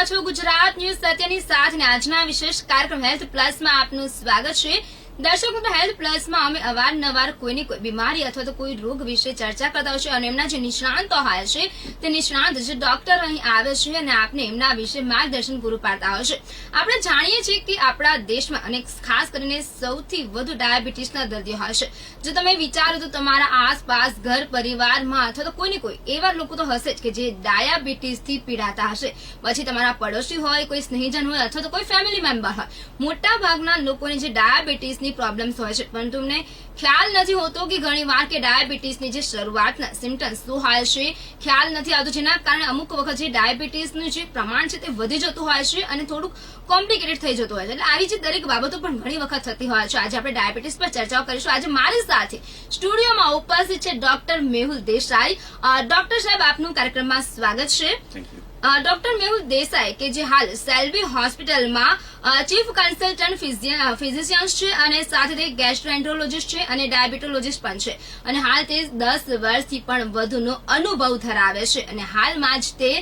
રહ્યા છો ગુજરાત ન્યૂઝ સત્યની સાથે આજના વિશેષ કાર્યક્રમ હેલ્થ પ્લસમાં આપનું સ્વાગત છે। દર્શક મિત્રો, હેલ્થ પ્લસમાં અમે અવારનવાર કોઈની કોઈ બીમારી અથવા તો કોઈ રોગ વિશે ચર્ચા કરતા હોય છે અને એમના જે નિષ્ણાંતો હોય છે તે નિષ્ણાંત જે ડોક્ટર અહીં આવે છે અને આપને એમના વિશે માર્ગદર્શન પૂરું પાડતા હોય છે। આપણે જાણીએ છીએ કે આપણા દેશમાં અને ખાસ કરીને સૌથી વધુ ડાયાબિટીસના દર્દીઓ હોય છે। જો તમે વિચારો તો તમારા આસપાસ ઘર પરિવારમાં અથવા તો કોઈને કોઈ એવા લોકો તો હશે જ કે જે ડાયાબિટીસથી પીડાતા હશે। પછી તમારા પડોશી હોય, કોઈ સ્નેહીજન હોય અથવા તો કોઈ ફેમિલી મેમ્બર હોય, મોટા ભાગના લોકોને જે ડાયાબિટીસ પ્રોબ્લેમ્સ હોય છે, પરંતુ તમને ખ્યાલ નથી હોતો કે ઘણી વાર કે ડાયાબિટીસની જે શરૂઆતના સિમ્ટમ્સ શું હોય છે ખ્યાલ નથી આવતો, જેના કારણે અમુક વખત જે ડાયાબિટીસનું જે પ્રમાણ છે તે વધી જતું હોય છે અને થોડુંક કોમ્પ્લિકેટેડ થઈ જતું હોય છે। એટલે આવી જે દરેક બાબતો પણ ઘણી વખત થતી હોય છે। આજે આપણે ડાયાબિટીસ પર ચર્ચાઓ કરીશું। આજે મારી સાથે સ્ટુડિયોમાં ઉપસ્થિત છે ડોક્ટર મેહુલ દેસાઈ। ડોક્ટર સાહેબ, આપનું કાર્યક્રમમાં સ્વાગત છે। ડોક્ટર મેહુલ દેસાઈ કે જે હાલ સેલ્વી હોસ્પિટલમાં ચીફ કન્સલ્ટન્ટ ફિઝિશિયન છે અને સાથે તે ગેસ્ટ્રોએન્ટ્રોલોજીસ્ટ છે અને ડાયાબિટોલોજીસ્ટ પણ છે અને હાલ તે 10 વર્ષથી પણ વધુનો અનુભવ ધરાવે છે અને હાલમાં જ તે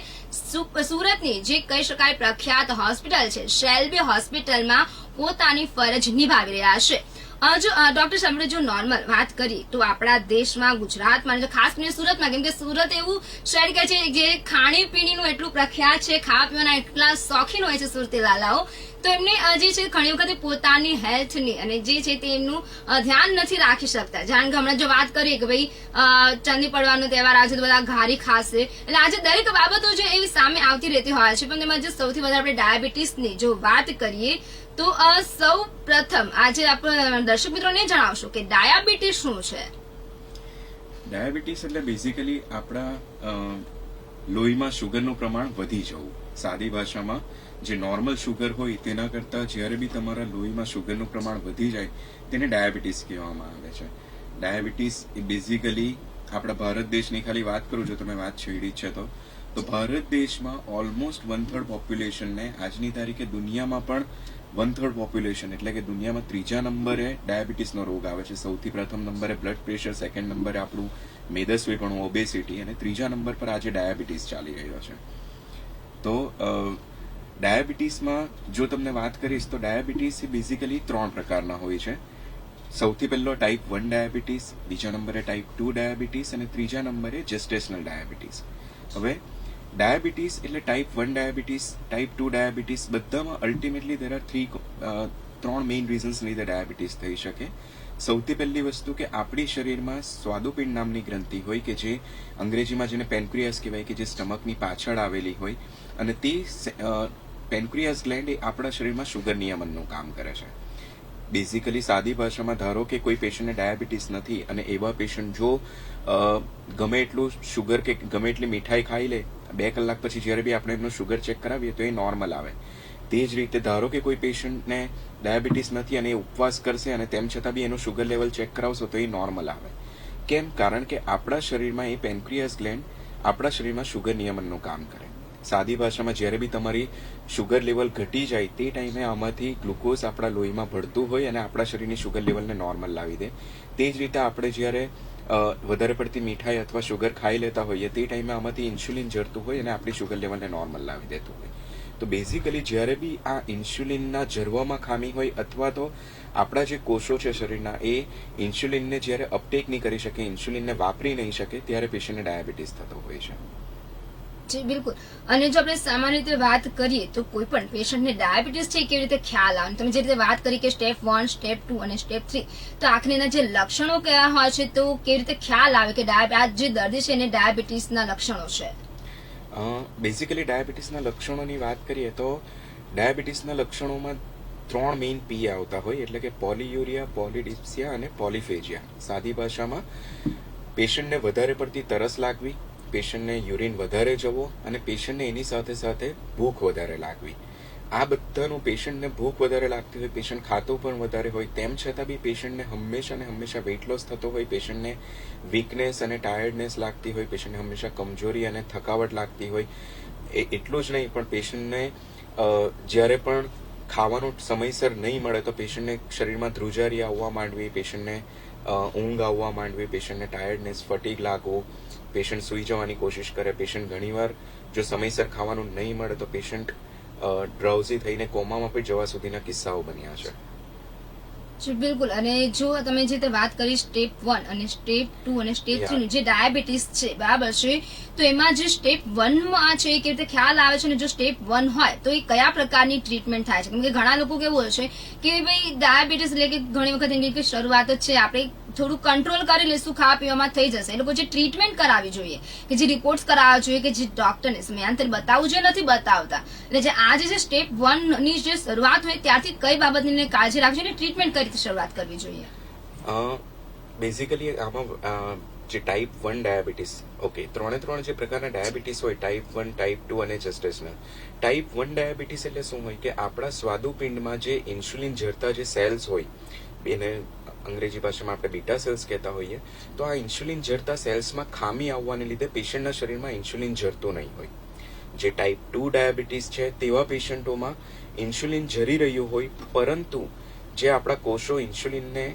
સુરતની જે કહી શકાય પ્રખ્યાત હોસ્પિટલ છે સેલ્વી હોસ્પિટલમાં પોતાની ફરજ નિભાવી રહ્યા છે। જો ડોક્ટર સાહેબ, જો નોર્મલ વાત કરીએ તો આપણા દેશમાં, ગુજરાતમાં, ખાસ કરીને સુરતમાં, કેમ કે સુરત એવું શહેર કે છે જે ખાણીપીણીનું એટલું પ્રખ્યાત છે, ખાવા પીવાના એટલા શોખીન હોય છે સુરતી લાલાઓ, તો એમને જે છે ઘણી વખતે પોતાની હેલ્થની અને જે છે તેમનું ધ્યાન નથી રાખી શકતા। જાણ કે હમણાં જો વાત કરીએ કે ભાઈ ચાંદી પડવાનો તહેવાર આવે છે તો બધા ઘારી ખાશે, એટલે આજે દરેક બાબતો જે એવી સામે આવતી રહેતી હોય છે, પણ તેમાં જે સૌથી વધારે આપણે ડાયાબિટીસની જો વાત કરીએ તો સૌ પ્રથમ આજે આપણે દર્શક મિત્રોને જણાવશો કે ડાયાબિટીસ શું છે? ડાયાબિટીસ એટલે બેઝિકલી આપણા લોહીમાં શુગરનું પ્રમાણ વધી જવું। સાદી ભાષામાં જે નોર્મલ શુગર હોય તેના કરતા જ્યારે બી તમારા લોહીમાં શુગરનું પ્રમાણ વધી જાય તેને ડાયાબિટીસ કહેવામાં આવે છે। ડાયાબિટીસ એ બેઝિકલી આપણા ભારત દેશની ખાલી વાત કરું, જો તમે વાત છેડી છે તો ભારત દેશમાં ઓલમોસ્ટ 1/3 પોપ્યુલેશનને આજની તારીખે દુનિયામાં પણ 1/3 પોપ્યુલેશન એટલે કે દુનિયામાં 3જા નંબરે ડાયાબિટીસનો રોગ આવે છે। સૌથી પ્રથમ નંબરે બ્લડ પ્રેશર, સેકન્ડ નંબરે આપણું મેદસ્વીપણું, ઓબેસિટી, અને 3જા નંબર પર આજે ડાયાબિટીસ ચાલી રહ્યો છે। તો ડાયાબિટીસમાં જો તમને વાત કરીશ તો ડાયાબિટીસ એ બેઝિકલી 3 પ્રકારના હોય છે। સૌથી પહેલો ટાઈપ 1 ડાયાબિટીસ, બીજા નંબરે ટાઈપ 2 ડાયાબિટીસ અને 3જા નંબરે જેસ્ટેશનલ ડાયાબિટીસ। હવે ડાયાબિટીસ એટલે ટાઈપ 1 ડાયાબિટીસ, ટાઈપ 2 ડાયાબિટીસ, બધામાં ultimately there are 3 main reasons લીધે ડાયાબિટીસ થઈ શકે। સૌથી પહેલી વસ્તુ કે આપણી શરીરમાં સ્વાદુપિંડ નામની ગ્રંથિ હોય કે જે અંગ્રેજીમાં જેને પેન્ક્રિયાસ કહેવાય કે જે સ્ટમકની પાછળ આવેલી હોય, અને તે પેન્ક્રિયાસ ગ્લેન્ડ એ આપણા શરીરમાં શુગર નિયમનનું કામ કરે છે। બેઝિકલી સાદી ભાષામાં ધારો કે કોઈ પેશન્ટને ડાયાબિટીસ નથી અને એવા પેશન્ટ જો ગમે એટલું શુગર કે ગમે એટલી મીઠાઈ ખાઈ લે, 2 કલાક પછી જ્યારે બી આપણે એમનું શુગર ચેક કરાવીએ તો એ નોર્મલ આવે। તે જ રીતે ધારો કે કોઈ પેશન્ટને ડાયાબિટીસ નથી અને એ ઉપવાસ કરશે અને તેમ છતાં બી એનું શુગર લેવલ ચેક કરાવશો તો એ નોર્મલ આવે। કેમ? કારણ કે આપણા શરીરમાં એ પેન્ક્રિયાસ ગ્લેન્ડ આપણા શરીરમાં શુગર નિયમનનું કામ કરે। સાદી ભાષામાં જ્યારે બી તમારી શુગર લેવલ ઘટી જાય તે ટાઈમે આમાંથી ગ્લુકોઝ આપણા લોહીમાં ભળતું હોય અને આપણા શરીરની શુગર લેવલને નોર્મલ લાવી દે। તે જ રીતે આપણે જ્યારે વધારે પડતી મીઠાઈ અથવા શુગર ખાઈ લેતા હોઈએ તે ટાઈમે આમાંથી ઇન્સ્યુલિન જરતું હોય અને આપણી શુગર લેવલને નોર્મલ લાવી દેતું હોય। તો બેઝિકલી જ્યારે બી આ ઇન્સ્યુલિનના જરવામાં ખામી હોય અથવા તો આપણા જે કોષો છે શરીરના એ ઇન્સ્યુલિનને જ્યારે અપટેક નહીં કરી શકે, ઇન્સ્યુલિનને વાપરી નહીં શકે, ત્યારે પેશન્ટને ડાયાબિટીસ થતો હોય છે। જી બિલકુલ। અને જો આપણે સામાન્ય રીતે વાત કરીએ તો કોઈ પણ પેશન્ટને ડાયાબિટીસ છે કેવી રીતે ખ્યાલ આવે? તમે જે રીતે વાત કરી કે સ્ટેપ 1, સ્ટેપ 2 અને સ્ટેપ 3, તો આખરીના જે લક્ષણો કયા હોય છે તો કેવી રીતે ખ્યાલ આવે કે આ જે દર્દી છે એને ડાયાબિટીસના લક્ષણો છે? બેઝિકલી ડાયાબિટીસના લક્ષણોની વાત કરીએ તો ડાયાબિટીસના લક્ષણોમાં 3 મેઇન પી આવતા હોય, એટલે કે પોલીયુરિયા, પોલીડિપ્સિયા અને પોલીફેજિયા। સાદી ભાષામાં પેશન્ટને વધારે પડતી તરસ લાગવી, પેશન્ટને યુરિન વધારે જવો અને પેશન્ટને એની સાથે સાથે ભૂખ વધારે લાગવી। આ બધાનું પેશન્ટને ભૂખ વધારે લાગતી હોય, પેશન્ટ ખાતો પણ વધારે હોય, તેમ છતાં બી પેશન્ટને હંમેશા વેઇટ લોસ થતો હોય, પેશન્ટને વીકનેસ અને ટાયર્ડનેસ લાગતી હોય, પેશન્ટને હંમેશા કમજોરી અને થકાવટ લાગતી હોય। એટલું જ નહીં પણ પેશન્ટને જ્યારે પણ ખાવાનું સમયસર નહીં મળે તો પેશન્ટને શરીરમાં ધ્રુજારી આવવા માંડવી, પેશન્ટને ઊંઘ આવવા માંડવી, પેશન્ટને ટાયર્ડનેસ, ફટીગ લાગવો, પેશન્ટ સૂઈ જવાની કોશિશ કરે, પેશન્ટ ઘણીવાર જો સમયસર ખાવાનું નહીં મળે તો પેશન્ટ ડ્રાઉઝી થઈને કોમામાં પણ જવા સુધીના કિસ્સાઓ બન્યા છે. જી બિલકુલ. અને જો તમે જે રીતે વાત કરી સ્ટેપ 1 અને સ્ટેપ 2 અને સ્ટેપ 3 જે ડાયાબિટીસ છે બરાબર છે, તો એમાં જે સ્ટેપ 1 માં છે એ કેવી રીતે ખ્યાલ આવે છે, અને જો સ્ટેપ 1 હોય તો એ કયા પ્રકારની ટ્રીટમેન્ટ થાય છે? કેમ કે ઘણા લોકો કેવું હોય છે કે ભાઈ ડાયાબિટીસ એટલે કે ઘણી વખત એની કે શરૂઆત જ છે, આપણે થોડું કંટ્રોલ કરી લઈશું, ખાવા પીવામાં થઈ જશે. એ લોકો જે ટ્રીટમેન્ટ કરાવવી જોઈએ, કે જે રિપોર્ટ્સ કરાવવા જોઈએ, કે જે ડોક્ટરને સમયાંતર બતાવવું જોઈએ નથી બતાવતા. એટલે જે આજે જે સ્ટેપ 1 ની જે શરૂઆત હોય ત્યારથી કઈ બાબતની કાળજી રાખવી જોઈએ, ટ્રીટમેન્ટ કઈ રીતે શરૂઆત કરવી જોઈએ? બેઝિકલી આમાં જે ટાઈપ 1 ડાયાબિટીસ, ઓકે, ત્રણ જે પ્રકારના ડાયાબિટીસ હોય, ટાઈપ 1, ટાઈપ 2 અને જેસ્ટેશનલ. ટાઈપ 1 ડાયાબિટીસ એટલે શું હોય કે આપણા સ્વાદુપિંડમાં જે ઇન્સ્યુલિન ઝરતા જે સેલ્સ હોય, એને અંગ્રેજી ભાષામાં આપણે બીટા સેલ્સ કહેતા હોઈએ, તો આ ઇન્સ્યુલિન ઝરતા સેલ્સમાં ખામી આવવાને લીધે પેશન્ટના શરીરમાં ઇન્સ્યુલિન ઝરતું નહીં હોય. જે ટાઈપ 2 ડાયાબિટીસ છે તેવા પેશન્ટોમાં ઇન્સ્યુલિન ઝરી રહ્યું હોય, પરંતુ જે આપણા કોષો ઇન્સ્યુલિનને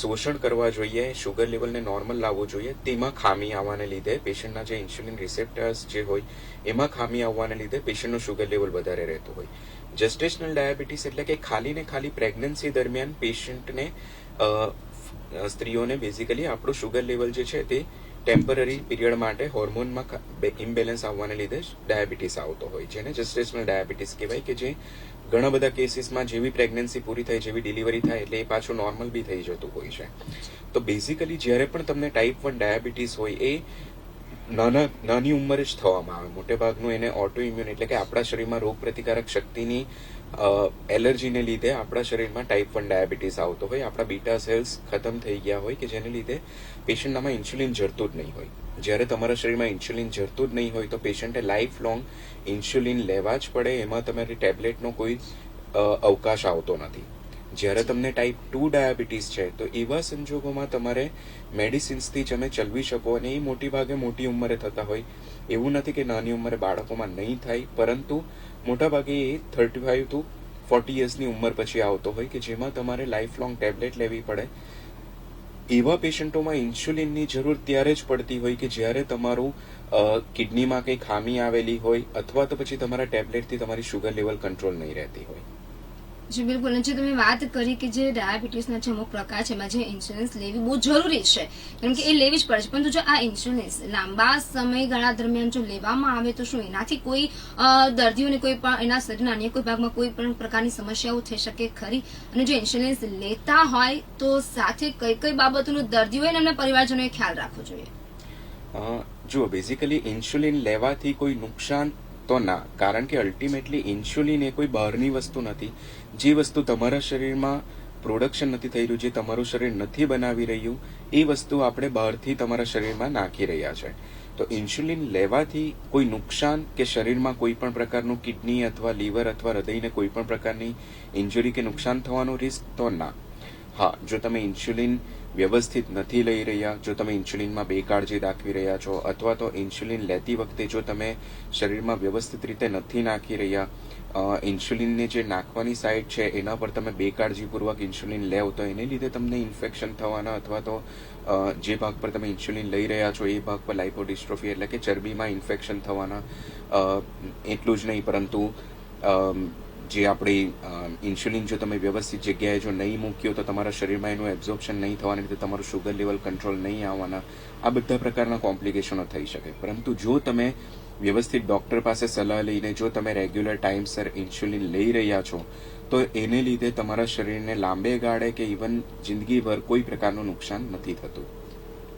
શોષણ કરવા જોઈએ, શુગર લેવલને નોર્મલ લાવવું જોઈએ, તેમાં ખામી આવવાને લીધે પેશન્ટના જે ઇન્સ્યુલિન રિસેપ્ટર્સ જે હોય એમાં ખામી આવવાને લીધે પેશન્ટનું શુગર લેવલ વધારે રહેતું હોય. જેસ્ટેશનલ ડાયાબિટીસ એટલે કે ખાલી ને ખાલી પ્રેગ્નન્સી દરમિયાન પેશન્ટને સ્ત્રીઓને બેઝિકલી આપણું શુગર લેવલ જે છે તે ટેમ્પરરી પીરિયડ માટે હોર્મોનમાં ઇમ્બેલેન્સ આવવાને લીધે ડાયાબિટીસ આવતો હોય, જેને જેસ્ટેશનલ ડાયાબિટીસ કહેવાય, કે જે ઘણા બધા કેસીસમાં જેવી પ્રેગ્નન્સી પૂરી થાય, જેવી ડિલિવરી થાય એટલે એ પાછું નોર્મલ બી થઈ જતું હોય છે. તો બેઝિકલી જ્યારે પણ તમને ટાઈપ 1 ડાયાબિટીસ હોય એ નાની ઉંમરે જ થવામાં આવે. મોટે ભાગનું એને ઓટો ઇમ્યુન એટલે કે આપણા શરીરમાં રોગ પ્રતિકારક શક્તિની એલર્જીને લીધે આપણા શરીરમાં ટાઈપ 1 ડાયાબિટીસ આવતો હોય. આપણા બીટા સેલ્સ ખતમ થઈ ગયા હોય, કે જેને લીધે પેશન્ટનામાં ઇન્સ્યુલિન ઝરતું જ નહીં હોય. જ્યારે તમારા શરીરમાં ઇન્સ્યુલિન ઝરતું જ નહીં હોય તો પેશન્ટે લાઈફ લોંગ ઇન્સ્યુલિન લેવા જ પડે, એમાં તમારી ટેબ્લેટનો કોઈ અવકાશ આવતો નથી. જ્યારે તમને ટાઈપ 2 ડાયાબિટીસ છે તો એવા સંજોગોમાં તમારે મેડિસિન્સથી તમે ચલવી શકો, અને એ મોટી ભાગે મોટી ઉંમરે થતા હોય. એવું નથી કે નાની ઉંમરે બાળકોમાં નહીં થાય, પરંતુ મોટા ભાગે એ 35 to 40 યર્સની ઉંમર પછી આવતો હોય, કે જેમાં તમારે લાઈફ લોંગ ટેબ્લેટ લેવી પડે. એવા પેશન્ટોમાં ઇન્સ્યુલિનની જરૂર ત્યારે જ પડતી હોય કે જ્યારે તમારું કિડનીમાં કંઈ ખામી આવેલી હોય, અથવા તો પછી તમારા ટેબ્લેટથી તમારી શુગર લેવલ કંટ્રોલ નહીં રહેતી હોય. જી બિલકુલ. જે તમે વાત કરી કે જે ડાયાબિટીસના જે અમુક પ્રકાર છે એમાં જે ઇન્સ્યુરન્સ લેવી બહુ જરૂરી છે, કેમ કે એ લેવી જ પડે છે. પરંતુ જો આ ઇન્સ્યુરન્સ લાંબા સમયગાળા દરમિયાન જો લેવામાં આવે તો શું એનાથી કોઈ દર્દીઓને કોઈ પણ એના શરીરના અન્ય કોઈ ભાગમાં કોઈ પણ પ્રકારની સમસ્યાઓ થઈ શકે ખરી? અને જો ઇન્સ્યુરન્સ લેતા હોય તો સાથે કઈ કઈ બાબતોનું દર્દીઓએ અને એમના પરિવારજનોએ ખ્યાલ રાખવો જોઈએ? જુઓ, બેઝિકલી ઇન્સ્યુલિન લેવાથી કોઈ નુકસાન તો ના, કારણ કે અલ્ટિમેટલી ઇન્સ્યુલિન એ કોઈ બહારની વસ્તુ નથી. જે વસ્તુ તમારા શરીરમાં પ્રોડક્શન નથી થઈ રહ્યું, જે તમારું શરીર નથી બનાવી રહ્યું, એ વસ્તુ આપણે બહારથી તમારા શરીરમાં નાખી રહ્યા છે. તો ઇન્સ્યુલિન લેવાથી કોઈ નુકસાન કે શરીરમાં કોઈ પણ પ્રકારનું કિડની અથવા લીવર અથવા હૃદયને કોઈ પણ પ્રકારની ઇન્જરી કે નુકસાન થવાનો રિસ્ક તો ના. હા, જો તમે ઇન્સ્યુલિન વ્યવસ્થિત નથી લઈ રહ્યા, જો તમે ઇન્સ્યુલિનમાં બેકાળજી દાખવી રહ્યા છો, અથવા તો ઇન્સ્યુલિન લેતી વખતે જો તમે શરીરમાં વ્યવસ્થિત રીતે નથી નાખી રહ્યા, ઇન્સ્યુલિનને જે નાખવાની સાઇટ છે એના પર તમે બેકાળજીપૂર્વક ઇન્સ્યુલિન લેવ, તો એને લીધે તમને ઇન્ફેક્શન થવાના, અથવા તો જે ભાગ પર તમે ઇન્સ્યુલિન લઈ રહ્યા છો એ ભાગ પર લાઇપોડિસ્ટ્રોફી એટલે કે ચરબીમાં ઇન્ફેક્શન થવાના. એટલું જ નહીં, પરંતુ જે આપણી ઇન્સ્યુલિન જો તમે વ્યવસ્થિત જગ્યાએ જો નહીં મૂક્યો તો તમારા શરીરમાં એનું એબ્ઝોર્પ્શન નહીં થવાને લીધે તમારું શુગર લેવલ કંટ્રોલ નહીં આવવાના. આ બધા પ્રકારના કોમ્પ્લિકેશનો થઈ શકે. પરંતુ જો તમે વ્યવસ્થિત ડોક્ટર પાસે સલાહ લઈને જો તમે રેગ્યુલર ટાઈમસર ઇન્સ્યુલિન લઈ રહ્યા છો તો એને લીધે તમારા શરીરને લાંબે ગાળે કે ઇવન જિંદગીભર કોઈ પ્રકારનું નુકસાન નથી થતું.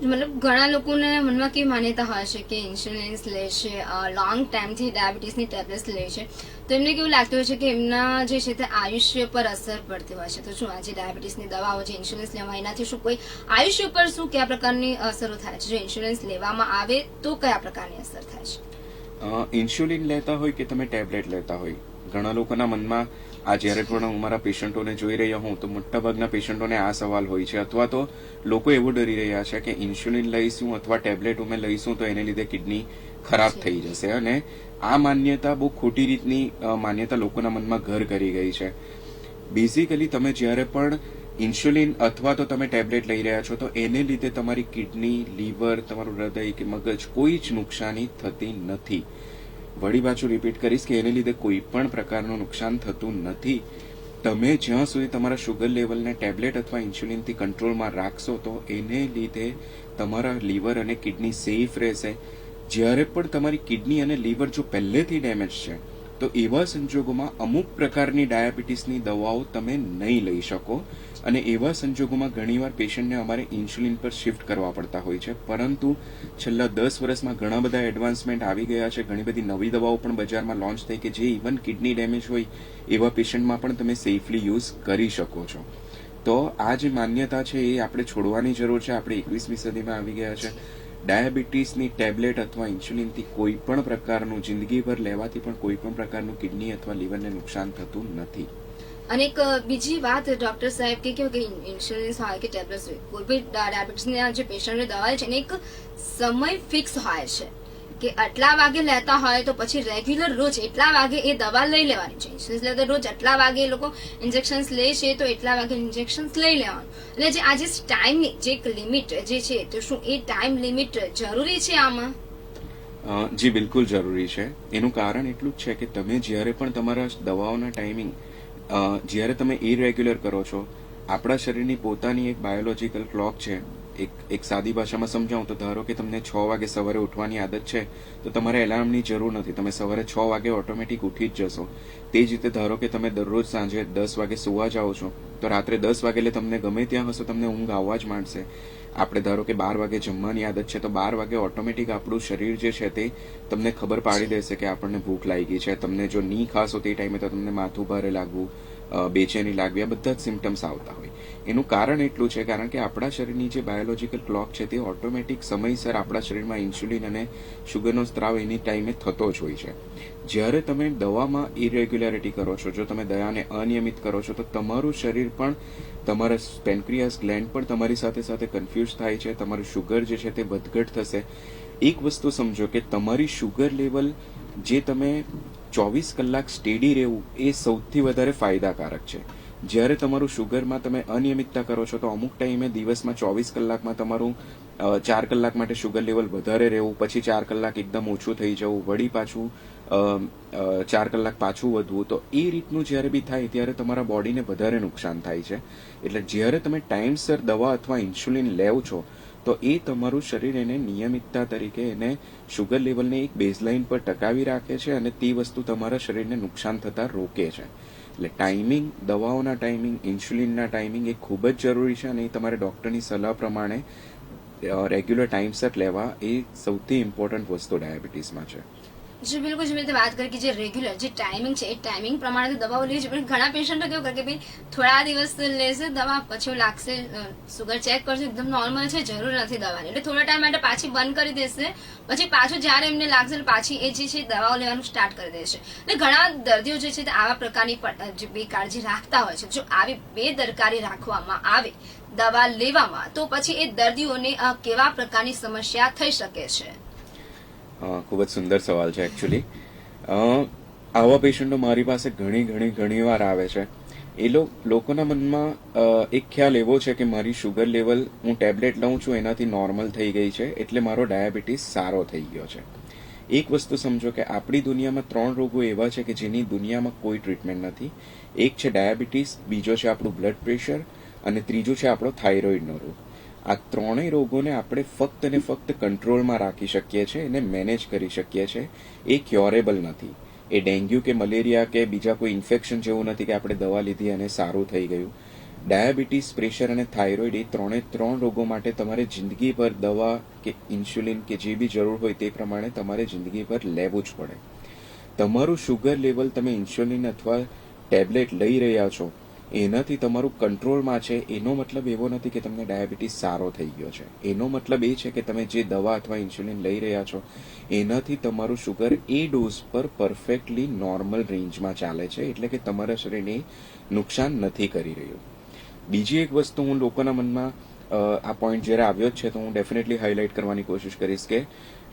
મતલબ ઘણા લોકોને મનમાં કેવી માન્યતા હોય છે કે ઇન્સ્યુરન્સ લે છે, લોંગ ટાઈમથી ડાયાબિટીસની ટેબ્લેટ્સ લે છે, તો એમને કેવું લાગતું હોય છે કે એમના જે છે તે આયુષ્ય પર અસર પડતી હોય છે. તો શું આજે ડાયાબિટીસની દવાઓ જે ઇન્સ્યુરન્સ લેવા એનાથી શું કોઈ આયુષ્ય પર શું કયા પ્રકારની અસરો થાય છે? જો ઇન્સ્યુરન્સ લેવામાં આવે તો કયા પ્રકારની અસર થાય છે? ઇન્સ્યુલિન લેતા હોય કે તમે ટેબ્લેટ લેતા હોય, ઘણા લોકોના મનમાં આ જ્યારે પણ હું મારા પેશન્ટોને જોઈ રહ્યા હું તો મોટાભાગના પેશન્ટોને આ સવાલ હોય છે, અથવા તો લોકો એવું ડરી રહ્યા છે કે ઇન્સ્યુલિન લઈશું અથવા ટેબ્લેટ અમે લઈશું તો એને લીધે કિડની ખરાબ થઈ જશે. અને આ માન્યતા બહુ ખોટી રીતની માન્યતા લોકોના મનમાં ઘર કરી ગઈ છે. બેઝિકલી તમે જ્યારે પણ ઇન્સ્યુલિન અથવા તો તમે ટેબ્લેટ લઈ રહ્યા છો તો એને લીધે તમારી કિડની, લીવર, તમારું હૃદય કે મગજ કોઈ જ નુકસાની થતી નથી. વળી પાછું રિપીટ કરીશ કે એને લીધે કોઈ પણ પ્રકારનું નુકસાન થતું નથી. તમે જ્યાં સુધી તમારા શુગર લેવલને ટેબ્લેટ અથવા ઇન્સ્યુલિનથી કંટ્રોલમાં રાખશો તો એને લીધે તમારા લીવર અને કિડની સેફ રહેશે. જ્યારે પણ તમારી કિડની અને લીવર જો પહેલેથી ડેમેજ છે તો એવા સંજોગોમાં અમુક પ્રકારની ડાયાબિટીસની દવાઓ તમે નહીં લઈ શકો અને એવા સંજોગોમાં ઘણીવાર પેશન્ટને અમારે ઇન્સ્યુલિન પર શિફ્ટ કરવા પડતા હોય છે. પરંતુ છેલ્લા 10 વર્ષમાં ઘણા બધા એડવાન્સમેન્ટ આવી ગયા છે. ઘણી બધી નવી દવાઓ પણ બજારમાં લોન્ચ થઈ કે જે ઇવન કિડની ડેમેજ હોય એવા પેશન્ટમાં પણ તમે સેફલી યુઝ કરી શકો છો. તો આ જે માન્યતા છે એ આપણે છોડવાની જરૂર છે. આપણે 21મી સદીમાં આવી ગયા છે. ડાયાબિટીસની ટેબ્લેટ અથવા ઇન્સ્યુલિનથી કોઈ પણ પ્રકારનું જિંદગીભર લેવાથી પણ કોઈ પણ પ્રકારનું કિડની અથવા લીવરને નુકસાન થતું નથી. અને એક બીજી વાત ડોક્ટર સાહેબ કે કેવું કે ઇન્સ્યુલિન હોય કે ટેબ્લેટ્સ હોય, કોઈ બી ડાયાબિટીસના જે પેશન્ટની દવા છે એને એક સમય ફિક્સ હોય છે કે આટલા વાગે લેતા હોય તો પછી રેગ્યુલર રોજ એટલા વાગે એ દવા લઈ લેવાની છે. ઇન્સ્યુલિન લેતા રોજ આટલા વાગે એ લોકો ઇન્જેક્શન્સ લે છે તો એટલા વાગે ઇન્જેક્શન્સ લઈ લેવાનું. એટલે જે આ જે ટાઈમની જે એક લિમિટ જે છે તો શું એ ટાઈમ લિમિટ જરૂરી છે આમાં? જી બિલકુલ જરૂરી છે. એનું કારણ એટલું જ છે કે તમે જ્યારે પણ તમારા દવાઓના ટાઈમિંગ જ્યારે તમે ઇરેગ્યુલર કરો છો, આપણા શરીરની પોતાની એક બાયોલોજીકલ ક્લોક છે. એક સાદી ભાષામાં સમજાવું તો ધારો કે તમને 6 વાગે સવારે ઉઠવાની આદત છે તો તમારે એલાર્મની જરૂર નથી. તમે સવારે 6 વાગે ઓટોમેટિક ઉઠી જ જશો. તે જ રીતે ધારો કે તમે દરરોજ સાંજે 10 વાગે સુવા જાઓ છો તો રાત્રે 10 વાગે એટલે તમને ગમે ત્યાં હશો તમને ઊંઘ આવવા જ માંડશે. આપણે ધારો કે 12 વાગે જમવાની આદત છે તો 12 વાગે ઓટોમેટિક આપણું શરીર જે છે તે તમને ખબર પાડી દેશે કે આપણને ભૂખ લાગી છે. તમને જો નહીં ખાશો તે ટાઈમે તો તમને માથું ભારે લાગવું, બેચેની લાગવી, આ બધા જ સિમ્ટમ્સ આવતા હોય. એનું કારણ એટલું છે કારણ કે આપણા શરીરની જે બાયોલોજીકલ ક્લોક છે તે ઓટોમેટિક સમયસર આપણા શરીરમાં ઇન્સ્યુલિન અને શુગરનો સ્ત્રાવ એની ટાઈમે થતો જ હોય છે. જ્યારે તમે દવામાં ઇરેગ્યુલારિટી કરો છો, જો તમે દવાને અનિયમિત કરો છો તો તમારું શરીર પણ, તમારા પેન્ક્રિયાસ ગ્લેન્ડ પણ તમારી સાથે સાથે કન્ફ્યુઝ થાય છે. તમારું શુગર જે છે તે વધઘટ થશે. એક વસ્તુ સમજો કે તમારી શુગર લેવલ જે તમે 24 કલાક સ્ટેડી રહેવું એ સૌથી વધારે ફાયદાકારક છે. જ્યારે તમારું શુગરમાં તમે અનિયમિતતા કરો છો તો અમુક ટાઈમે દિવસમાં 24 કલાકમાં તમારું 4 કલાક માટે શુગર લેવલ વધારે રહેવું, પછી 4 કલાક એકદમ ઓછું થઈ જવું, વળી પાછું 4 કલાક પાછું વધવું. તો એ રીતનું જ્યારે બી થાય ત્યારે તમારા બોડીને વધારે નુકસાન થાય છે. એટલે જ્યારે તમે ટાઈમસર દવા અથવા ઇન્સ્યુલિન લેવ છો તો એ તમારું શરીર એને નિયમિતતા તરીકે એને શુગર લેવલને એક બેઝલાઇન પર ટકાવી રાખે છે અને તે વસ્તુ તમારા શરીરને નુકસાન થતા રોકે છે. એટલે ટાઈમિંગ, દવાઓના ટાઈમિંગ, ઇન્સ્યુલિનના ટાઈમિંગ એ ખૂબ જ જરૂરી છે અને એ તમારે ડોક્ટરની સલાહ પ્રમાણે રેગ્યુલર ટાઈમસર લેવા એ સૌથી ઇમ્પોર્ટન્ટ વસ્તુ ડાયાબિટીસમાં છે. જી બિલકુલ, જે રીતે વાત કરી કે જે રેગ્યુલર જે ટાઈમિંગ છે એ ટાઈમિંગ પ્રમાણે દવાઓ લેવી છે. પણ ઘણા પેશન્ટો કેવું કરે કે ભાઈ થોડા દિવસ લેશે દવા, પછી લાગશે સુગર ચેક કરશે એકદમ નોર્મલ છે, જરૂર નથી દવાની, એટલે થોડા ટાઈમ માટે પાછી બંધ કરી દેશે. પછી પાછું જ્યારે એમને લાગશે પાછી એ જે છે દવાઓ લેવાનું સ્ટાર્ટ કરી દેશે. એટલે ઘણા દર્દીઓ જે છે તે આવા પ્રકારની જે બેકાળજી રાખતા હોય છે. જો આવી બેદરકારી રાખવામાં આવે દવા લેવામાં તો પછી એ દર્દીઓને કેવા પ્રકારની સમસ્યા થઈ શકે છે? ખૂબ જ સુંદર સવાલ છે એકચ્યુઅલી. આવા પેશન્ટો મારી પાસે ઘણી વાર આવે છે. એ લોકોના મનમાં એક ખ્યાલ એવો છે કે મારી શુગર લેવલ હું ટેબ્લેટ લઉં છું એનાથી નોર્મલ થઈ ગઈ છે એટલે મારો ડાયાબિટીસ સારો થઈ ગયો છે. એક વસ્તુ સમજો કે આપણી દુનિયામાં 3 રોગો એવા છે કે જેની દુનિયામાં કોઈ ટ્રીટમેન્ટ નથી. એક છે ડાયાબિટીસ, બીજો છે આપણું બ્લડ પ્રેશર અને ત્રીજું છે આપણો થાઇરોઇડનો રોગ. આ ત્રણેય રોગોને આપણે ફક્ત ને ફક્ત કંટ્રોલમાં રાખી શકીએ છીએ, એને મેનેજ કરી શકીએ છીએ. એ ક્યોરેબલ નથી. એ ડેન્ગ્યુ કે મલેરિયા કે બીજા કોઈ ઇન્ફેક્શન જેવું નથી કે આપણે દવા લીધી અને સારું થઈ ગયું. ડાયાબિટીસ, પ્રેશર અને થાઇરોઇડ એ 3 રોગો માટે તમારે જિંદગીભર દવા કે ઇન્સ્યુલિન કે જે બી જરૂર હોય તે પ્રમાણે તમારે જિંદગીભર લેવું જ પડે. તમારું શુગર લેવલ તમે ઇન્સ્યુલિન અથવા ટેબ્લેટ લઈ રહ્યા છો એનાથી તમારું કંટ્રોલમાં છે એનો મતલબ એવો નથી કે તમને ડાયાબિટીસ સારો થઈ ગયો છે. એનો મતલબ એ છે કે તમે જે દવા અથવા ઇન્સ્યુલિન લઈ રહ્યા છો એનાથી તમારું શુગર એ ડોઝ પર પરફેક્ટલી નોર્મલ રેન્જમાં ચાલે છે, એટલે કે તમારા શરીરને નુકસાન નથી કરી રહ્યું. બીજી એક વસ્તુ હું લોકોના મનમાં આ પોઈન્ટ જ્યારે આવ્યો જ છે તો હું ડેફિનેટલી હાઇલાઇટ કરવાની કોશિશ કરીશ કે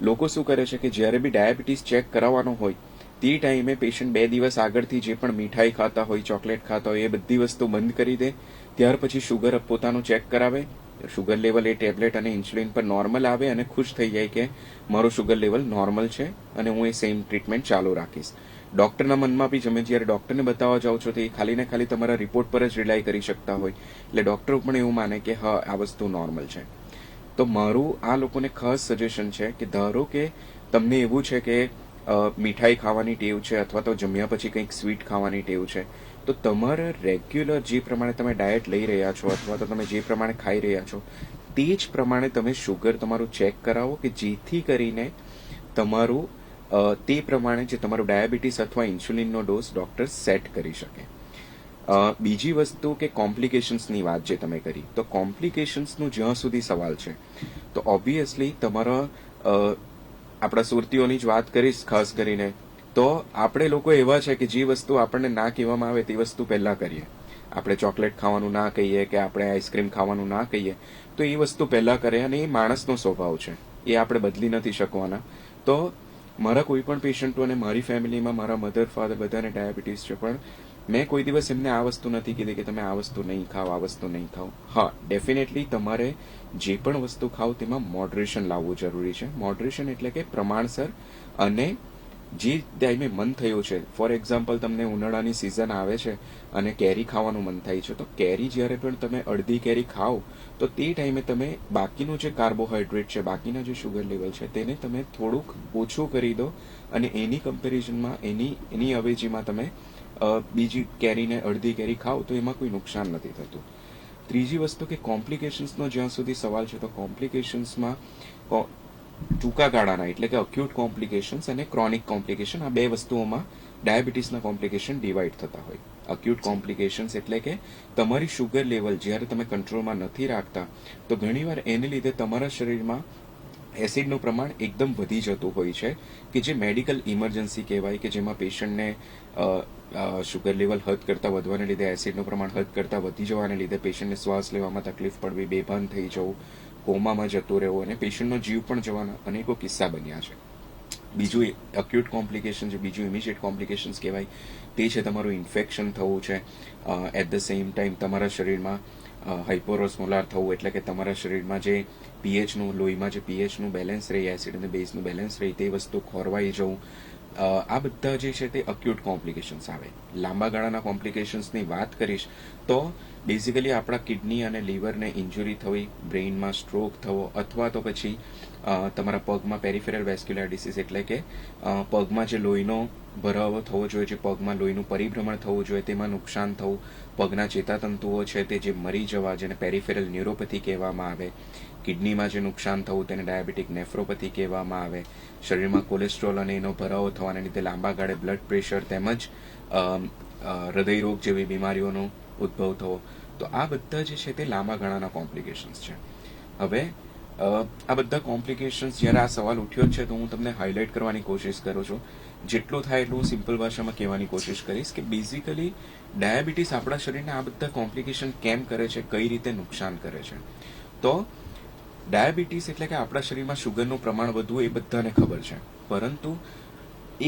લોકો શું કરે છે કે જ્યારે બી ડાયાબિટીસ ચેક કરાવવાનો હોય તે ટાઈમે પેશન્ટ 2 દિવસ આગળથી જે પણ મીઠાઈ ખાતા હોય, ચોકલેટ ખાતા હોય એ બધી વસ્તુ બંધ કરી દે. ત્યાર પછી શુગર પોતાનું ચેક કરાવે શુગર લેવલ એ ટેબ્લેટ અને ઇન્સ્યુલિન પર નોર્મલ આવે અને ખુશ થઈ જાય કે મારું શુગર લેવલ નોર્મલ છે અને હું એ સેમ ટ્રીટમેન્ટ ચાલુ રાખીશ. ડોક્ટરના મનમાં બી તમે જ્યારે ડોક્ટરને બતાવવા જાઓ છો તો એ ખાલી ને ખાલી તમારા રિપોર્ટ પર જ રિલાય કરી શકતા હોય, એટલે ડોક્ટર પણ એવું માને કે હા આ વસ્તુ નોર્મલ છે. તો મારું આ લોકોને ખાસ સજેશન છે કે ધારો કે તમને એવું છે કે મીઠાઈ ખાવાની ટેવ છે અથવા તો જમ્યા પછી કંઈક સ્વીટ ખાવાની ટેવ છે, તો તમારે રેગ્યુલર જે પ્રમાણે તમે ડાયટ લઈ રહ્યા છો અથવા તો તમે જે પ્રમાણે ખાઈ રહ્યા છો તે જ પ્રમાણે તમે શુગર તમારું ચેક કરાવો કે જેથી કરીને તમારું તે પ્રમાણે જે તમારું ડાયાબિટીસ અથવા ઇન્સ્યુલિનનો ડોઝ ડોક્ટર સેટ કરી શકે. બીજી વસ્તુ કે કોમ્પ્લિકેશન્સની વાત જે તમે કરી, તો કોમ્પ્લિકેશન્સનો જ્યાં સુધી સવાલ છે તો ઓબ્વિયસલી તમારા આપણા સુરતીઓની જ વાત કરીશ ખાસ કરીને, તો આપણે લોકો એવા છે કે જે વસ્તુ આપણને ના કહેવામાં આવે તે વસ્તુ પહેલા કરીએ. આપણે ચોકલેટ ખાવાનું ના કહીએ કે આપણે આઈસ્ક્રીમ ખાવાનું ના કહીએ તો એ વસ્તુ પહેલા કરે, અને એ માણસનો સ્વભાવ છે, એ આપણે બદલી નથી શકવાના. તો મારા કોઈ પણ પેશન્ટો અને મારી ફેમિલીમાં મારા મધર ફાધર બધાને ડાયાબિટીસ છે, પણ મેં કોઈ દિવસ એમને આ વસ્તુ નથી કીધી કે તમે આ વસ્તુ નહીં ખાઓ, આ વસ્તુ નહીં ખાઓ. હા, ડેફિનેટલી તમારે જે પણ વસ્તુ ખાઓ તેમાં મોડરેશન લાવવું જરૂરી છે. મોડરેશન એટલે કે પ્રમાણસર, અને જે ટાઈમે મન થયું છે, ફોર એક્ઝામ્પલ તમને ઉનાળાની સિઝન આવે છે અને કેરી ખાવાનું મન થાય છે, તો કેરી જ્યારે પણ તમે અડધી કેરી ખાઓ તો તે ટાઈમે તમે બાકીનું જે કાર્બોહાઈડ્રેટ છે, બાકીના જે શુગર લેવલ છે તેને તમે થોડુંક ઓછું કરી દો, અને એની કમ્પેરિઝનમાં એની અવેજીમાં તમે બીજી કેરીને અડધી કેરી ખાઓ તો એમાં કોઈ નુકસાન નથી થતું. ત્રીજી વસ્તુ કે કોમ્પ્લિકેશન્સનો જ્યાં સુધી સવાલ છે, તો કોમ્પ્લિકેશન્સમાં ટૂંકા ગાળાના એટલે કે અક્યુટ કોમ્પ્લિકેશન્સ અને ક્રોનિક કોમ્પ્લિકેશન, આ બે વસ્તુઓમાં ડાયાબિટીસના કોમ્પ્લિકેશન ડિવાઈડ થતા હોય. અક્યુટ કોમ્પ્લિકેશન્સ એટલે કે તમારી શુગર લેવલ જ્યારે તમે કંટ્રોલમાં નથી રાખતા તો ઘણીવાર એને લીધે તમારા શરીરમાં એસિડનું પ્રમાણ એકદમ વધી જતું હોય છે, કે જે મેડિકલ ઇમરજન્સી કહેવાય, કે જેમાં પેશન્ટને શુગર લેવલ હદ કરતાં વધવાને લીધે, એસિડનું પ્રમાણ હદ કરતાં વધી જવાને લીધે પેશન્ટને શ્વાસ લેવામાં તકલીફ પડવી, બેભાન થઈ જવું, કોમામાં જતું રહેવું, અને પેશન્ટનો જીવ પણ જવાના અનેકો કિસ્સા બન્યા છે. બીજું અક્યુટ કોમ્પ્લિકેશન છે, બીજું ઇમિડિયેટ કોમ્પ્લિકેશન્સ કહેવાય, તે છે તમારું ઇન્ફેક્શન થવું છે. એટ ધ સેમ ટાઈમ તમારા શરીરમાં હાઇપોરોસ્મોલાર થવું, એટલે કે તમારા શરીરમાં જે પીએચનું, લોહીમાં જે પીએચનું બેલેન્સ રહે, એસિડ અને બેઝનું બેલેન્સ રહે, તે વસ્તુ ખોરવાઈ જવું, આ બધા જે છે તે અક્યુટ કોમ્પ્લિકેશન્સ આવે. લાંબા ગાળાના કોમ્પ્લિકેશન્સની વાત કરીશ તો બેઝિકલી આપણા કિડની અને લીવરને ઇન્જુરી થવી, બ્રેઇનમાં સ્ટ્રોક થવો, અથવા તો પછી તમારા પગમાં પેરિફેરલ વેસ્ક્યુલર ડિસીઝ એટલે કે પગમાં જે લોહીનો ભરાવો થવો જોઈએ, જે પગમાં લોહીનું પરિભ્રમણ થવું જોઈએ તેમાં નુકસાન થવું, પગના ચેતાતંતુઓ છે તે જે મરી જવા, જેને પેરિફેરલ ન્યુરોપેથી કહેવામાં આવે, કિડનીમાં જે નુકસાન થવું તેને ડાયાબિટીક નેફ્રોપેથી કહેવામાં આવે, શરીરમાં કોલેસ્ટ્રોલ અને એનો ભરાવો થવાને લીધે લાંબા ગાળે બ્લડ પ્રેશર તેમજ હૃદયરોગ જેવી બીમારીઓનો ઉદ્ભવ થવો. તો આ બધા જે છે તે લાંબા ગાળાના કોમ્પ્લિકેશન્સ છે. હવે આ બધા કોમ્પ્લિકેશન્સ જ્યારે આ સવાલ ઉઠ્યો છે તો હું તમને હાઇલાઇટ કરવાની કોશિશ કરું છું. જેટલું થાય એટલું સિમ્પલ ભાષામાં કહેવાની કોશિશ કરીશ કે બેઝિકલી ડાયાબિટીસ આપણા શરીરને આ બધા કોમ્પ્લિકેશન કેમ કરે છે, કઈ રીતે નુકસાન કરે છે. તો ડાયાબિટીસ એટલે કે આપણા શરીરમાં શુગરનું પ્રમાણ વધવું એ બધાને ખબર છે, પરંતુ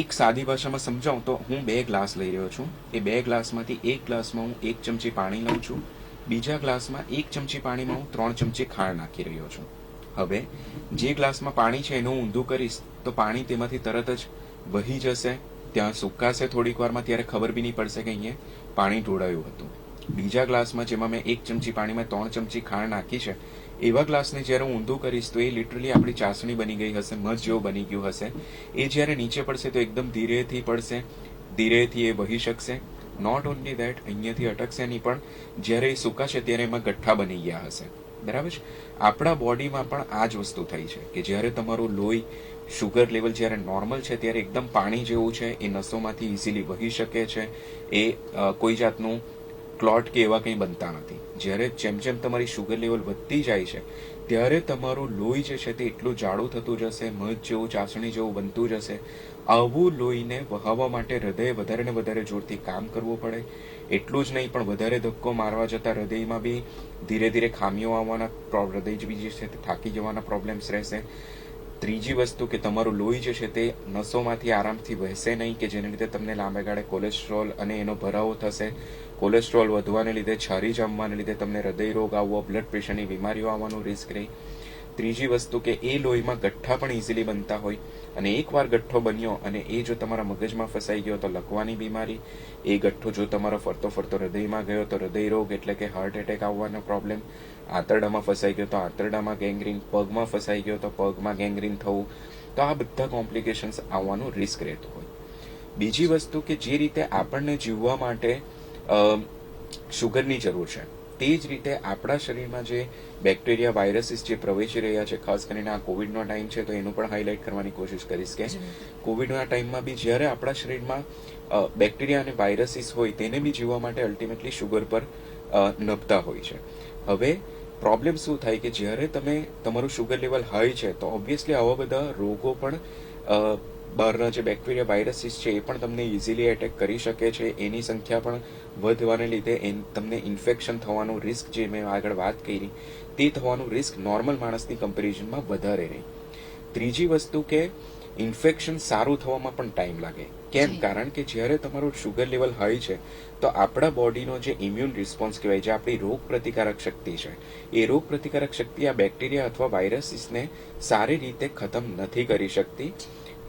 એક સાદી ભાષામાં સમજાવું તો હું 2 ગ્લાસ લઈ રહ્યો છું, એ 2 ગ્લાસમાંથી એક ગ્લાસમાં હું 1 ચમચી પાણી લઉં છું, બીજા ગ્લાસમાં 1 ચમચી પાણીમાં હું 3 ચમચી ખાંડ નાખી રહ્યો છું. હવે જે ગ્લાસમાં પાણી છે એનું ઊંધું કરીશ તો પાણી તેમાંથી તરત જ વહી જશે, ત્યાં સુકાશે થોડીક વારમાં, ત્યારે ખબર બી નહીં પડશે કે અહીંયા પાણી ઢોળાયું હતું. બીજા ગ્લાસમાં જેમાં મેં 1 ચમચી પાણીમાં 3 ચમચી ખાંડ નાખી છે, એવા ગ્લાસને જ્યારે હું ઊંધું કરીશ તો એ લિટરલી આપણી ચાસણી બની ગઈ હશે, મધ જેવું બની ગયું હશે. એ જ્યારે નીચે પડશે તો એકદમ ધીરેથી પડશે, ધીરેથી એ વહી શકશે. નોટ ઓનલી દેટ, અહીંયાથી અટકશે નહીં, પણ જ્યારે એ સુકાશે ત્યારે એમાં ગઠ્ઠા બની ગયા હશે. બરાબર છે. આપણા બોડીમાં પણ આ જ વસ્તુ થઈ છે કે જ્યારે તમારું લોહી શુગર લેવલ જ્યારે નોર્મલ છે ત્યારે એકદમ પાણી જેવું છે, એ નસોમાંથી ઇઝીલી વહી શકે છે, એ કોઈ જાતનું ક્લોટ કે એવા કંઈ બનતા નથી. જ્યારે જેમ જેમ તમારી શુગર લેવલ વધતી જાય છે ત્યારે તમારું લોહી જે છે તે એટલું જાડું થતું જશે, મધ જેવું, ચાસણી જેવું બનતું જશે. આવું લોહીને વહાવવા માટે હૃદયે વધારે ને વધારે જોરથી કામ કરવું પડે. એટલું જ નહીં, પણ વધારે ધક્કો મારવા જતા હૃદયમાં બી ધીરે ધીરે ખામીઓ આવવાના, હૃદય બી જે છે તે થાકી જવાના પ્રોબ્લેમ્સ રહેશે. ત્રીજી વસ્તુ કે તમારું લોહી જે છે તે નસોમાંથી આરામથી વહેશે નહીં, કે જેને લીધે તમને લાંબા ગાળે કોલેસ્ટ્રોલ અને એનો ભરાવો થશે. કોલેસ્ટ્રોલ વધવાને લીધે, છારી જામવાને લીધે તમને હૃદય રોગ આવવો, બ્લડ પ્રેશરની બીમારીઓ આવવાનું રિસ્ક રહે. ત્રીજી વસ્તુ કે એ લોહીમાં ગઠ્ઠા પણ ઇઝીલી બનતા હોય, અને એકવાર ગઠ્ઠો બન્યો અને એ જો તમારા મગજમાં ફસાઈ ગયો તો લકવાની બીમારી, એ ગઠ્ઠો જો તમારો ફરતો ફરતો હૃદયમાં ગયો તો હૃદય રોગ એટલે કે હાર્ટ એટેક આવવાનો પ્રોબ્લેમ, આંતરડામાં ફસાઈ ગયો તો આંતરડામાં ગેંગ્રીન, પગમાં ફસાઈ ગયો તો પગમાં ગેંગ્રીન થવું, તો આ બધા કોમ્પ્લિકેશન્સ આવવાનું રિસ્ક રહેતું હોય. બીજી વસ્તુ કે જે રીતે આપણને જીવવા માટે શુગરની જરૂર છે, તે જ રીતે આપણા શરીરમાં જે બેક્ટેરિયા, વાયરસીસ જે પ્રવેશી રહ્યા છે, ખાસ કરીને આ કોવિડનો ટાઈમ છે તો એનું પણ હાઇલાઇટ કરવાની કોશિશ કરીશ કે કોવિડના ટાઈમમાં બી જ્યારે આપણા શરીરમાં બેક્ટેરિયા અને વાયરસીસ હોય તેને બી જીવવા માટે અલ્ટિમેટલી શુગર પર નભતા હોય છે. હવે પ્રોબ્લેમ શું થાય કે જ્યારે તમે તમારું શુગર લેવલ હાઈ છે તો ઓબ્વિયસલી આવા બધા રોગો પણ બહારના જે બેક્ટેરિયા, વાયરસીસ છે એ પણ તમને ઇઝીલી એટેક કરી શકે છે. એની સંખ્યા પણ વધવાને લીધે તમને ઇન્ફેક્શન થવાનું રિસ્ક, જે મેં આગળ વાત કરી, તે થવાનું રિસ્ક નોર્મલ માણસની કમ્પેરિઝનમાં વધારે રહે. ત્રીજી વસ્તુ કે ઇન્ફેક્શન સારું થવામાં પણ ટાઈમ લાગે. કેમ? કારણ કે જ્યારે તમારું શુગર લેવલ હાઈ છે તો આપણા બોડીનો જે ઇમ્યુન રિસ્પોન્સ કહેવાય, જે આપણી રોગ પ્રતિકારક શક્તિ છે, એ રોગ પ્રતિકારક શક્તિ આ બેક્ટેરિયા અથવા વાયરસીસને સારી રીતે ખતમ નથી કરી શકતી.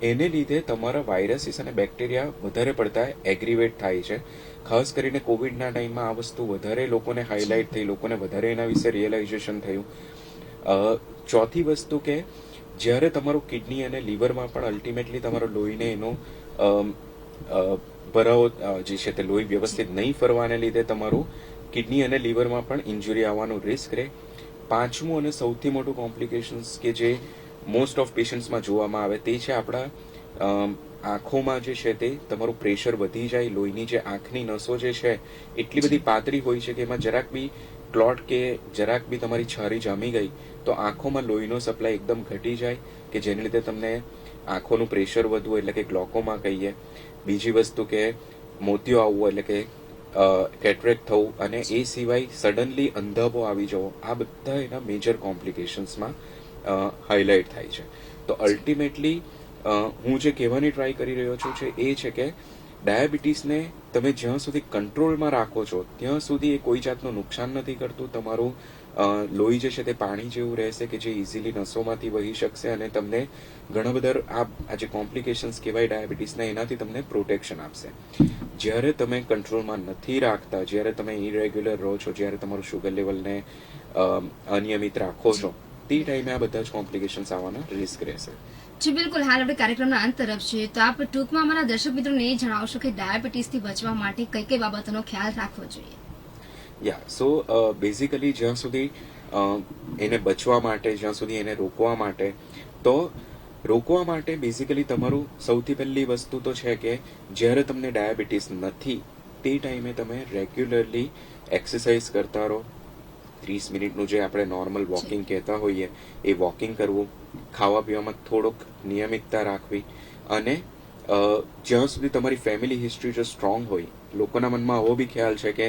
એને લીધે તમારા વાયરસીસ અને બેક્ટેરિયા વધારે પડતા એગ્રીવેટ થાય છે. ખાસ કરીને કોવિડના ટાઈમમાં આ વસ્તુ વધારે લોકોને હાઇલાઇટ થઈ, લોકોને વધારે એના વિશે રિયલાઇઝેશન થયું. ચોથી વસ્તુ કે જ્યારે તમારું કિડની અને લીવરમાં પણ અલ્ટિમેટલી તમારો લોહીને એનો ભરાવો જે છે તે લોહી વ્યવસ્થિત નહીં ફરવાને લીધે તમારું કિડની અને લીવરમાં પણ ઇન્જુરી આવવાનું રિસ્ક રહે. પાંચમું અને સૌથી મોટું કોમ્પ્લિકેશન્સ કે જે મોસ્ટ ઓફ પેશન્ટ્સમાં જોવામાં આવે તે છે આપણા આંખોમાં જે છે તે તમારું પ્રેશર વધી જાય. લોહીની જે આંખની નસો જે છે એટલી બધી પાતળી હોય છે કે એમાં જરાક બી ક્લોટ કે જરાક બી તમારી છારી જામી ગઈ તો આંખોમાં લોહીનો સપ્લાય એકદમ ઘટી જાય, કે જેને લીધે તમને આંખોનું પ્રેશર વધવું એટલે કે ગ્લોકોમા કહીએ. બીજી વસ્તુ કે મોતિયો આવવો એટલે કે કેટરેક્ટ થવું, અને એ સિવાય સડનલી અંધાપો આવી જવો, આ બધા એના મેજર કોમ્પ્લિકેશન્સમાં હાઇલાઇટ થાય છે. તો અલ્ટિમેટલી હું જે કહેવાની ટ્રાય કરી રહ્યો છું છે એ છે કે ડાયાબિટીસને તમે જ્યાં સુધી કંટ્રોલમાં રાખો છો ત્યાં સુધી એ કોઈ જાતનું નુકસાન નથી કરતું. તમારું લોહી જે છે તે પાણી જેવું રહેશે કે જે ઇઝીલી નસોમાંથી વહી શકશે અને તમને ઘણા બધા આ જે કોમ્પ્લિકેશન્સ કહેવાય ડાયાબિટીસના, એનાથી તમને પ્રોટેક્શન આપશે. જ્યારે તમે કંટ્રોલમાં નથી રાખતા, જ્યારે તમે ઇરેગ્યુલર રહો છો, જ્યારે તમારું શુગર લેવલને અનિયમિત રાખો છો, તે ટાઈમે આ બધા જ કોમ્પ્લિકેશન્સ આવવાના રિસ્ક રહેશે. જી બિલકુલ. હાલ આપણે કાર્યક્રમના અંત તરફ છીએ, તો આપ ટૂંકમાં અમારા દર્શક મિત્રોને એ જણાવશો કે ડાયાબિટીસથી બચવા માટે કઈ કઈ બાબતોનો ખ્યાલ રાખવો જોઈએ? સો બેઝિકલી જ્યાં સુધી એને બચવા માટે, જ્યાં સુધી એને રોકવા માટે, તો રોકવા માટે બેઝિકલી તમારું સૌથી પહેલી વસ્તુ તો છે કે જ્યારે તમને ડાયાબિટીસ નથી તે ટાઈમે તમે રેગ્યુલરલી એક્સરસાઇઝ કરતા રહો. 30 મિનિટનું જે આપણે નોર્મલ વોકિંગ કહેતા હોઈએ એ વોકિંગ કરવું, ખાવા પીવામાં થોડોક નિયમિતતા રાખવી, અને જ્યાં સુધી તમારી ફેમિલી હિસ્ટ્રી જો સ્ટ્રોંગ હોય, લોકોના મનમાં આવો બી ખ્યાલ છે કે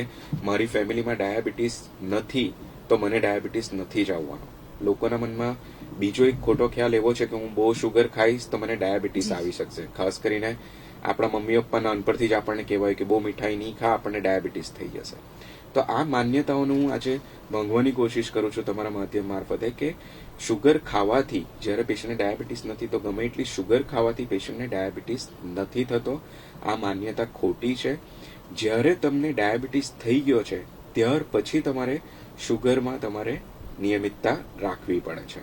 મારી ફેમિલીમાં ડાયાબિટીસ નથી તો મને ડાયાબિટીસ નથી જ આવવાનો. લોકોના મનમાં બીજો એક ખોટો ખ્યાલ એવો છે કે હું બહુ શુગર ખાઈશ તો મને ડાયાબિટીસ આવી શકશે. ખાસ કરીને આપણા મમ્મી પપ્પા નાનપણથી જ આપણને કહેવાય કે બહુ મીઠાઈ નહીં ખા, આપણને ડાયાબિટીસ થઈ જશે. તો આ માન્યતાઓનું હું આજે ભાંગવાની કોશિશ કરું છું તમારા માધ્યમ મારફતે કે શુગર ખાવાથી, જ્યારે પેશન્ટને ડાયાબિટીસ નથી તો ગમે એટલી શુગર ખાવાથી પેશન્ટને ડાયાબિટીસ નથી થતો. આ માન્યતા ખોટી છે. જ્યારે તમને ડાયાબિટીસ થઈ ગયો છે ત્યાર પછી તમારે શુગરમાં તમારે નિયમિતતા રાખવી પડે છે.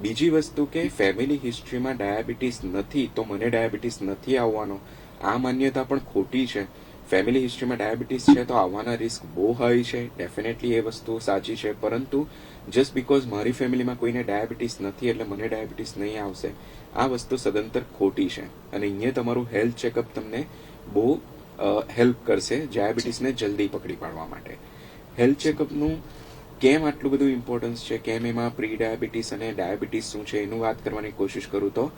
બીજી વસ્તુ કે ફેમિલી હિસ્ટ્રીમાં ડાયાબિટીસ નથી તો મને ડાયાબિટીસ નથી આવવાનો, આ માન્યતા પણ ખોટી છે. ફેમિલી હિસ્ટ્રીમાં ડાયાબિટીસ છે તો આવવાના રિસ્ક બહુ હાઈ છે, ડેફિનેટલી એ વસ્તુ સાચી છે. પરંતુ જસ્ટ બીકોઝ મારી ફેમિલીમાં કોઈને ડાયાબિટીસ નથી એટલે મને ડાયાબિટીસ નહીં આવશે, આ વસ્તુ સદંતર ખોટી છે. અને અહીંયા તમારું હેલ્થ ચેકઅપ તમને બહુ હેલ્પ કરશે ડાયાબિટીસને જલ્દી પકડી પાડવા માટે. હેલ્થ ચેકઅપનું કેમ આટલું બધું ઇમ્પોર્ટન્સ છે, કેમ એમાં પ્રી ડાયાબિટીસ અને ડાયાબિટીસ શું છે એનું વાત કરવાની કોશિશ કરું તો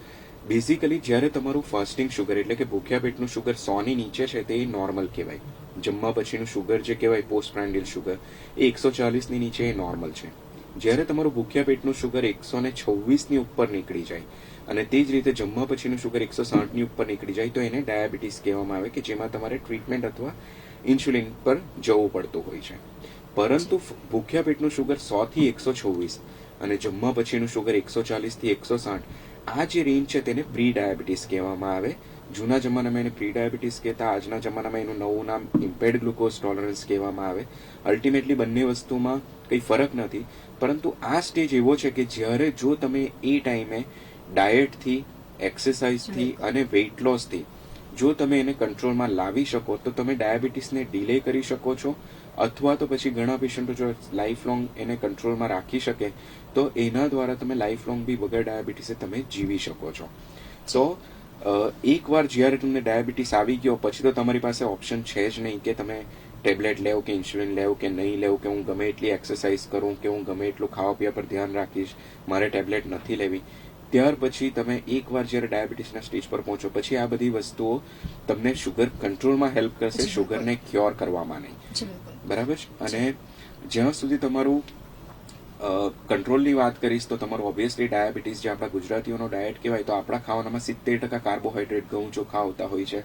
બેઝિકલી જ્યારે તમારું ફાસ્ટિંગ શુગર એટલે કે ભૂખ્યા પેટનું શુગર 100 ની નીચે છે તે નોર્મલ કહેવાય. જમવા પછીનું શુગર જે કહેવાય પોસ્ટ પ્રાન્ડિયલ શુગર એ 140 ની નીચે એ નોર્મલ છે. જ્યારે તમારું ભૂખ્યા પેટનું શુગર 126 ની ઉપર નીકળી જાય અને તે જ રીતે જમવા પછીનું શુગર 160 ની ઉપર નીકળી જાય તો એને ડાયાબિટીસ કહેવામાં આવે, કે જેમાં તમારે ટ્રીટમેન્ટ અથવા ઇન્સ્યુલિન પર જવું પડતું હોય છે. પરંતુ ભૂખ્યા પેટનું શુગર 100 થી 126 અને જમવા પછીનું શુગર 140 થી 160, આ જે રેન્જ છે તેને પ્રી ડાયાબિટીસ કહેવામાં આવે. જૂના જમાનામાં એને પ્રી ડાયાબિટીસ કહેતા, આજના જમાનામાં એનું નવું નામ ઇમ્પેર્ડ ગ્લુકોઝ ટોલરન્સ કહેવામાં આવે. અલ્ટિમેટલી બંને વસ્તુમાં કંઈ ફરક નથી, પરંતુ આ સ્ટેજ એવો છે કે જ્યારે જો તમે એ ટાઈમે ડાયટથી, એક્સરસાઇઝથી અને વેઇટ લોસથી જો તમે એને કંટ્રોલમાં લાવી શકો તો તમે ડાયાબિટીસને ડિલે કરી શકો છો, અથવા તો પછી ઘણા પેશન્ટો જો લાઈફ લોંગ એને કંટ્રોલમાં રાખી શકે તો એના દ્વારા તમે લાઈફ લોંગ બી વગર ડાયાબિટીસે તમે જીવી શકો છો. તો એકવાર જ્યારે તમને ડાયાબિટીસ આવી ગયો પછી તો તમારી પાસે ઓપ્શન છે જ નહીં કે તમે ટેબ્લેટ લેવ કે ઇન્સ્યુલિન લેવ કે નહીં લેવ, કે હું ગમે એટલી એક્સરસાઇઝ કરું, કે હું ગમે એટલું ખાવા પીવા પર ધ્યાન રાખીશ, મારે ટેબ્લેટ નથી લેવી. ત્યાર પછી તમે એકવાર જ્યારે ડાયાબિટીસના સ્ટેજ પર પહોંચો પછી આ બધી વસ્તુઓ તમને શુગર કંટ્રોલમાં હેલ્પ કરશે, શુગરને ક્યોર કરવામાં નહીં. બરાબર છે. અને જ્યાં સુધી તમારું કંટ્રોલની વાત કરીશ તો તમારું ઓબ્વિયસલી ડાયાબિટીસ, જે આપણા ગુજરાતીઓનો ડાયટ કહેવાય, તો આપણા ખાવાનામાં 70% કાર્બોહાઈડ્રેટ, ઘઉં ચોખા આવતા હોય છે.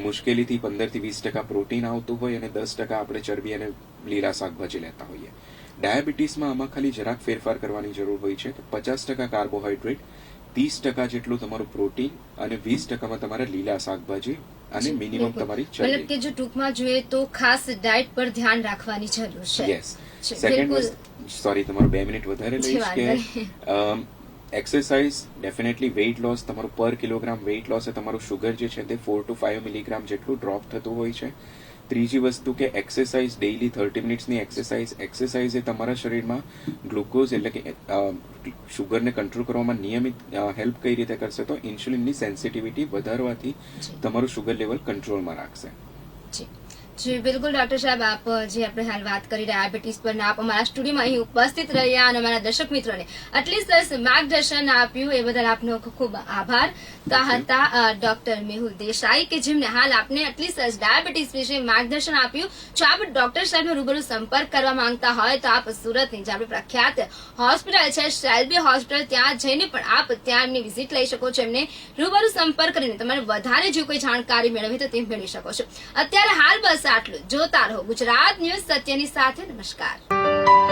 મુશ્કેલીથી 15 થી 20% પ્રોટીન આવતું હોય અને 10% આપણે ચરબી અને લીલા શાકભાજી લેતા હોઈએ. ડાયાબિટીસમાં આમાં ખાલી જરાક ફેરફાર કરવાની જરૂર હોય છે કે 50% કાર્બોહાઈડ્રેટ, 30% જેટલું તમારું પ્રોટીન અને 20%માં તમારે લીલા શાકભાજી અને મિનિમમ તમારી ચરબી. મતલબ કે જો ટૂંકમાં જોઈએ તો ખાસ ડાયટ પર ધ્યાન રાખવાની જરૂર છે. યસ. સેકન્ડ, સોરી તમારું 2 મિનિટ વધારે લઈશ કે એક્સરસાઇઝ, ડેફિનેટલી વેઇટ લોસ, તમારું પર કિલોગ્રામ વેઇટ લોસ એ તમારું શુગર જે છે તે 4 to 5 મિલીગ્રામ જેટલું ડ્રોપ થતું હોય છે. ત્રીજી વસ્તુ કે એક્સરસાઇઝ, ડેઇલી 30 મિનિટ્સની એક્સરસાઇઝ એ તમારા શરીરમાં ગ્લુકોઝ એટલે કે શુગરને કંટ્રોલ કરવામાં નિયમિત હેલ્પ કઈ રીતે કરશે તો ઇન્સ્યુલિનની સેન્સિટિવિટી વધારવાથી તમારું શુગર લેવલ કંટ્રોલમાં રાખશે. જી બિલકુલ ડોક્ટર સાહેબ, આપ જે આપણે હાલ વાત કરી ડાયાબિટીસ પર, આપ અમારા સ્ટુડિયોમાં અહીં ઉપસ્થિત રહ્યા અને અમારા દર્શક મિત્રોને આટલી સરસ માર્ગદર્શન આપ્યું એ બદલ આપનો ખૂબ ખૂબ આભાર. તો હતા ડોક્ટર મેહુલ દેસાઈ કે જેમને હાલ આપને આટલી સરસ ડાયાબિટીસ વિશે માર્ગદર્શન આપ્યું. જો આપ ડોક્ટર સાહેબનો રૂબરૂ સંપર્ક કરવા માંગતા હોય તો આપ સુરતની જે આપણી પ્રખ્યાત હોસ્પિટલ છે શેલ્બી હોસ્પિટલ, ત્યાં જઈને પણ આપ ત્યાં એમની વિઝિટ લઈ શકો છો. એમને રૂબરૂ સંપર્ક કરીને તમારે વધારે જો કોઈ જાણકારી મેળવવી તો તે મેળવી શકો છો. અત્યારે હાલ બસ આટલું. જોતા રહો ગુજરાત ન્યૂઝ સત્યની સાથે. નમસ્કાર.